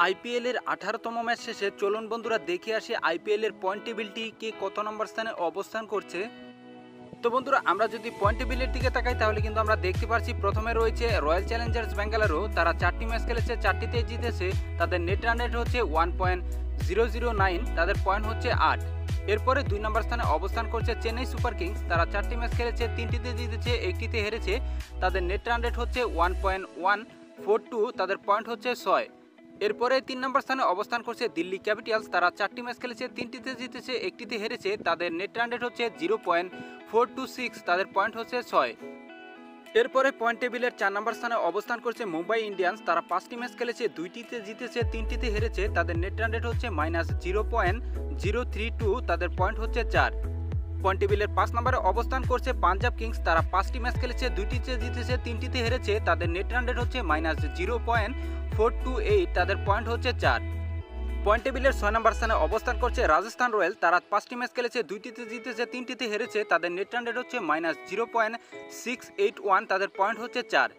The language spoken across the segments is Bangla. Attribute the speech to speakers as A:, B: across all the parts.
A: আইপিএল এর 18তম ম্যাচ শেষে চলুন বন্ধুরা দেখে আসি আইপিএল এর পয়েন্ট টেবিলটি কে কত নম্বর স্থানে অবস্থান করছে। তো বন্ধুরা আমরা যদি পয়েন্ট টেবিলের দিকে তাকাই তাহলে কিন্তু আমরা দেখতে পাচ্ছি প্রথমে রয়েছে রয়্যাল চ্যালেঞ্জার্স ব্যাঙ্গালোর। তারা 4টি ম্যাচ খেলেছে, 4টিতে জিতেছে। তাদের নেট রান রেট হচ্ছে 1.009, তাদের পয়েন্ট হচ্ছে 8। এরপরে 2 নম্বর স্থানে অবস্থান করছে চেন্নাই সুপার কিংস। তারা 4টি ম্যাচ খেলেছে, 3টিতে জিতেছে, 1টিতে হেরেছে। তাদের নেট রান রেট হচ্ছে 1.142, তাদের পয়েন্ট হচ্ছে 6। এরপরে 3 নম্বর স্থানে অবস্থান করছে দিল্লি ক্যাপিটালস। তারা 4টি ম্যাচ খেলেছে, 3টিতে জিতেছে, 1টিতে হেরেছে। তাদের নেট রান রেট হচ্ছে 0.426, তাদের পয়েন্ট হচ্ছে 6। এরপরে পয়েন্ট টেবিলের 4 নম্বর স্থানে অবস্থান করছে মুম্বাই ইন্ডিয়ান্স। তারা 5টি ম্যাচ খেলেছে, 2টিতে জিতেছে, 3টিতে হেরেছে। তাদের নেট রান রেট হচ্ছে -0.032, তাদের পয়েন্ট হচ্ছে 4। পয়েন্ট টেবিলের 5 নম্বরে অবস্থান করছে পাঞ্জাব কিংস। তারা 5টি ম্যাচ খেলেছে, 2টিতে জিতেছে, 3টিতে হেরেছে। তাদের নেট রান রেট হচ্ছে -0.428, তাদের পয়েন্ট হচ্ছে 4। পয়েন্ট টেবিলের 6 নম্বর স্থানে অবস্থান করছে রাজস্থান রয়্যাল। তারা 5টি ম্যাচ খেলেছে, 2টিতে জিতেছে, 3টিতে হেরেছে। তাদের নেট রান রেট হচ্ছে -0.681, তাদের পয়েন্ট হচ্ছে 4।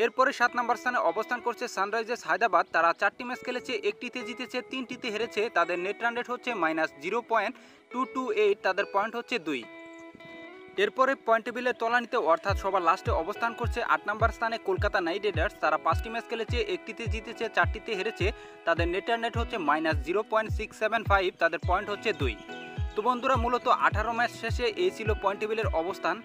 A: এরপরে 7 নম্বর স্থানে অবস্থান করছে সানরাইজার্স হায়দ্রাবাদ। তারা 4টি ম্যাচ খেলেছে, 1টিতে জিতেছে, 3টিতে হেরেছে। তাদের নেট রান রেট হচ্ছে -0.228, তাদের পয়েন্ট হচ্ছে 2। এরপরে পয়েন্ট টেবিলের তলানিতে অর্থাৎ সবার লাস্টে অবস্থান করছে 8 নম্বর স্থানে কলকাতা নাইট রাইডার্স। তারা 5টি ম্যাচ খেলেছে, 1টিতে জিতেছে, 4টিতে হেরেছে। তাদের নেট রান রেট হচ্ছে -0.675, তাদের পয়েন্ট হচ্ছে 2। তো বন্ধুরা মূলত 18 ম্যাচ শেষে এই ছিল পয়েন্ট টেবিলের অবস্থান।